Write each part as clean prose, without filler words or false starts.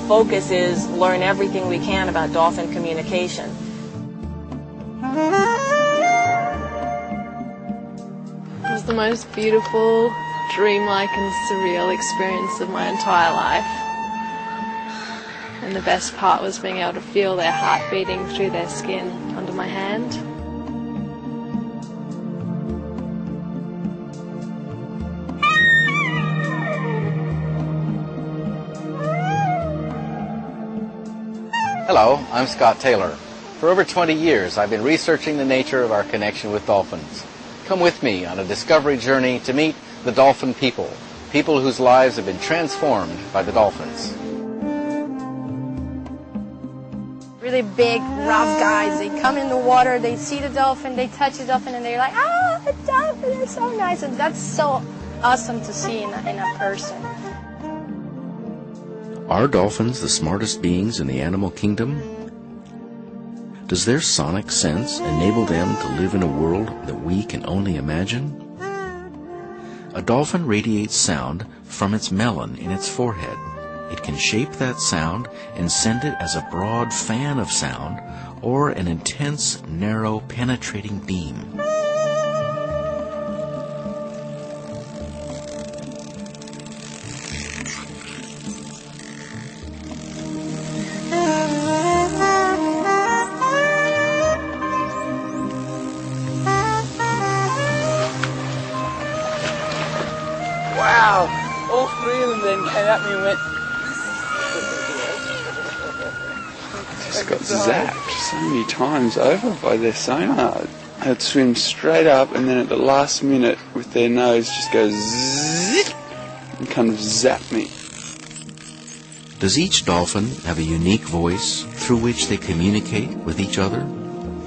focus is learn everything we can about dolphin communication. It was the most beautiful, dreamlike and surreal experience of my entire life. And the best part was being able to feel their heart beating through their skin under my hand. Hello, I'm Scott Taylor. For over 20 years, I've been researching the nature of our connection with dolphins. Come with me on a discovery journey to meet the dolphin people, people whose lives have been transformed by the dolphins. Really big, rough guys. They come in the water, they see the dolphin, they touch the dolphin, and they're like, "Ah, the dolphin is so nice." And that's so awesome to see in a person. Are dolphins the smartest beings in the animal kingdom? Does their sonic sense enable them to live in a world that we can only imagine? A dolphin radiates sound from its melon in its forehead. It can shape that sound and send it as a broad fan of sound or an intense, narrow, penetrating beam. Wow! All three of them then came at me and went... Just got zapped so many times over by their sonar. They'd swim straight up and then at the last minute with their nose just go zzz and kind of zap me. Does each dolphin have a unique voice through which they communicate with each other?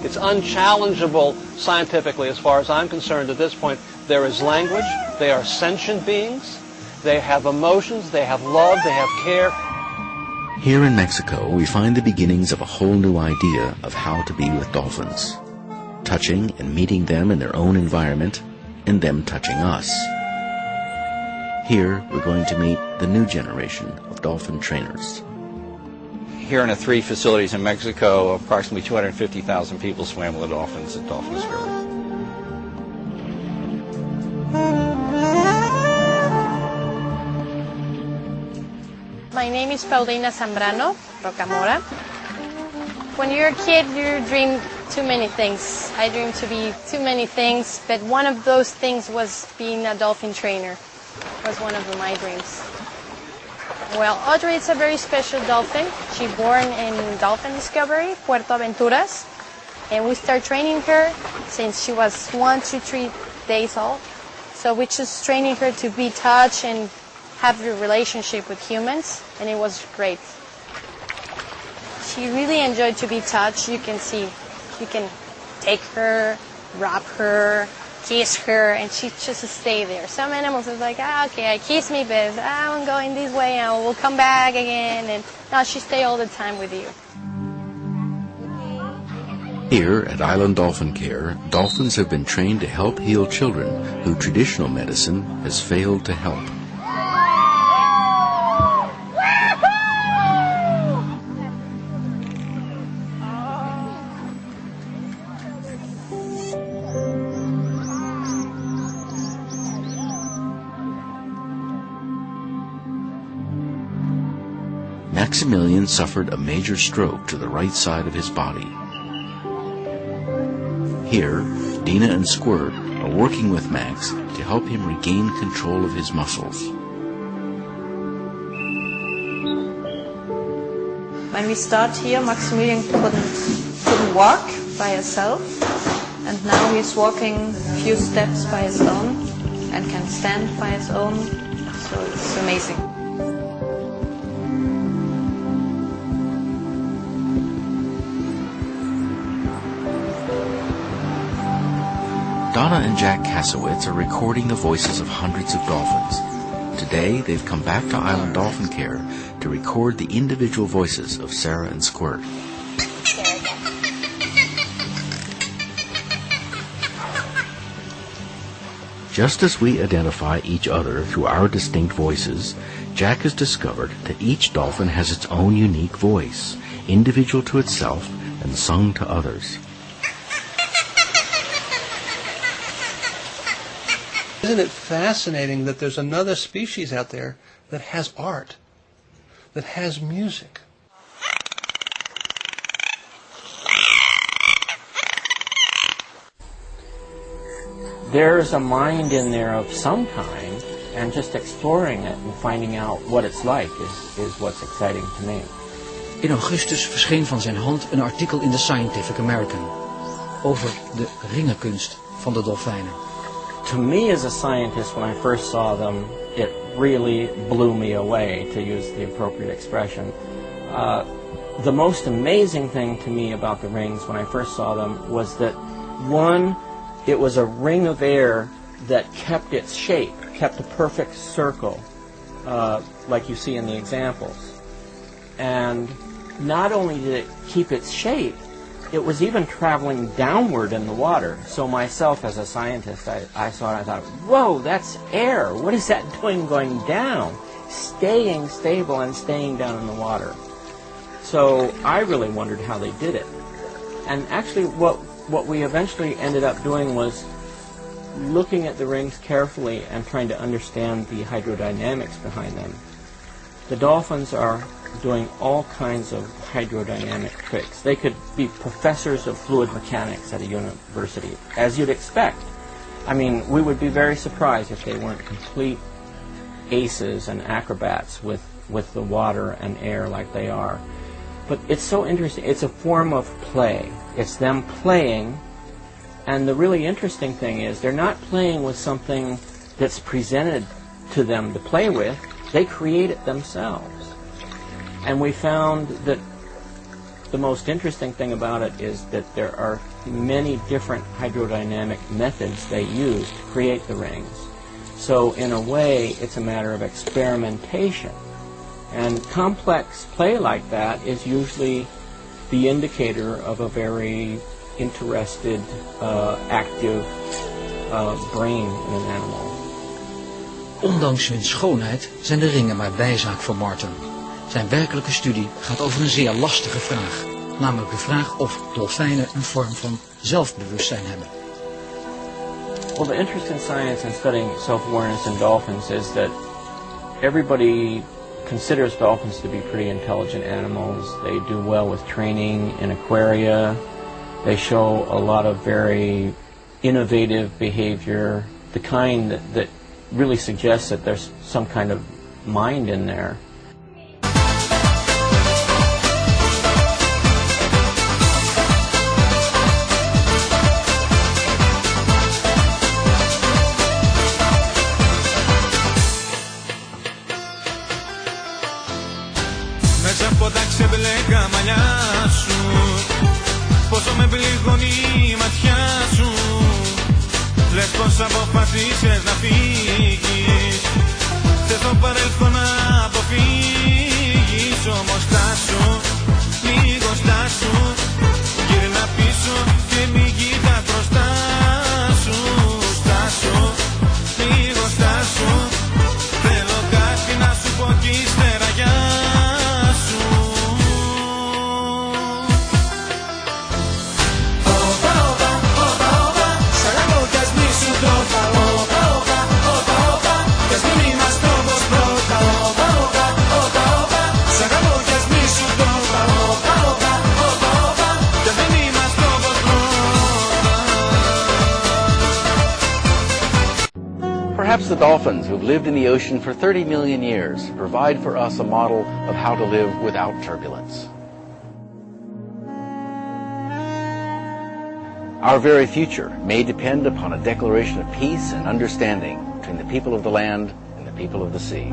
It's unchallengeable scientifically as far as I'm concerned at this point. There is language, they are sentient beings, they have emotions, they have love, they have care. Here in Mexico, we find the beginnings of a whole new idea of how to be with dolphins, touching and meeting them in their own environment, and them touching us. Here, we're going to meet the new generation of dolphin trainers. Here in the 3 facilities in Mexico, approximately 250,000 people swam with the dolphins at Dolphin Therapy. My name is Paulina Zambrano Rocamora. When you're a kid, you dream too many things. I dreamed to be too many things, but one of those things was being a dolphin trainer. Was one of my dreams. Well, Audrey is a very special dolphin. She born in Dolphin Discovery, Puerto Aventuras, and we start training her since she was 1 to 3 days old. So we just training her to be touched and have a relationship with humans, and it was great. She really enjoyed to be touched. You can see, you can take her, rub her, kiss her, and she just stay there. Some animals is like, okay, I kiss me, but I'm going this way, and we'll come back again. And no, she stay all the time with you. Here at Island Dolphin Care, dolphins have been trained to help heal children who traditional medicine has failed to help. Maximilian suffered a major stroke to the right side of his body. Here, Dina and Squirt are working with Max to help him regain control of his muscles. When we start here, Maximilian couldn't walk by himself, and now he's walking a few steps by his own and can stand by his own, so it's amazing. Donna and Jack Kasowitz are recording the voices of hundreds of dolphins. Today, they've come back to Island Dolphin Care to record the individual voices of Sarah and Squirt. Just as we identify each other through our distinct voices, Jack has discovered that each dolphin has its own unique voice, individual to itself and sung to others. Isn't it fascinating that there's another species out there that has art, that has music? There's a mind in there of some kind, and just exploring it and finding out what it's like is what's exciting to me. In augustus verscheen van zijn hand een artikel in The Scientific American over de ringenkunst van de dolfijnen. To me as a scientist, when I first saw them, it really blew me away, to use the appropriate expression. The most amazing thing to me about the rings when I first saw them was that, one, it was a ring of air that kept its shape, kept a perfect circle, like you see in the examples. And not only did it keep its shape, it was even traveling downward in the water. So myself as a scientist, I saw it, I thought, whoa, that's air. What is that doing going down? Staying stable and staying down in the water. So I really wondered how they did it. And actually what we eventually ended up doing was looking at the rings carefully and trying to understand the hydrodynamics behind them. The dolphins are doing all kinds of hydrodynamic tricks. They could be professors of fluid mechanics at a university, as you'd expect. I mean, we would be very surprised if they weren't complete aces and acrobats with the water and air like they are. But it's so interesting. It's a form of play. It's them playing, and the really interesting thing is they're not playing with something that's presented to them to play with. They create it themselves. And we found that the most interesting thing about it is that there are many different hydrodynamic methods they use to create the rings. So in a way, it's a matter of experimentation. And complex play like that is usually the indicator of a very interested, active brain in an animal. Ondanks hun schoonheid zijn de ringen maar bijzaak voor Martin. Zijn werkelijke studie gaat over een zeer lastige vraag. Namelijk de vraag of dolfijnen een vorm van zelfbewustzijn hebben. Well, the interest in science and studying self-awareness in dolphins is that everybody considers dolphins to be pretty intelligent animals. They do well with training in aquaria. They show a lot of very innovative behavior, the kind that really suggests that there's some kind of mind in there. Μέσα από τα ξεμπλέκα μαλλιά σου, πόσο με πληγώνει η ματιά σου. Λες πως αποφασίσες να φύγεις, θες το παρελθόν να αποφύγεις. Όμως στάσου, λίγο στάσου, γύρνα πίσω και μη κοίτας μπροστά σου. Στάσου, λίγο στάσου, θέλω κάτι να σου πω κι ύστερα γεια σου. Όπα, όπα, όπα, όπα, σ' αγαπώ κι ας μη σου το είπα. Όπα, όπα, όπα, όπα, κι ας μην είμαστε όπως πρώτα. Όπα, όπα, όπα, όπα, σ' αγαπώ κι ας μη σου το είπα. Όπα, όπα, όπα, όπα, κι ας μην είμαστε όπως πρώτα. Perhaps the dolphins who've lived in the ocean for 30 million years provide for us a model of how to live without turbulence. Our very future may depend upon a declaration of peace and understanding between the people of the land and the people of the sea.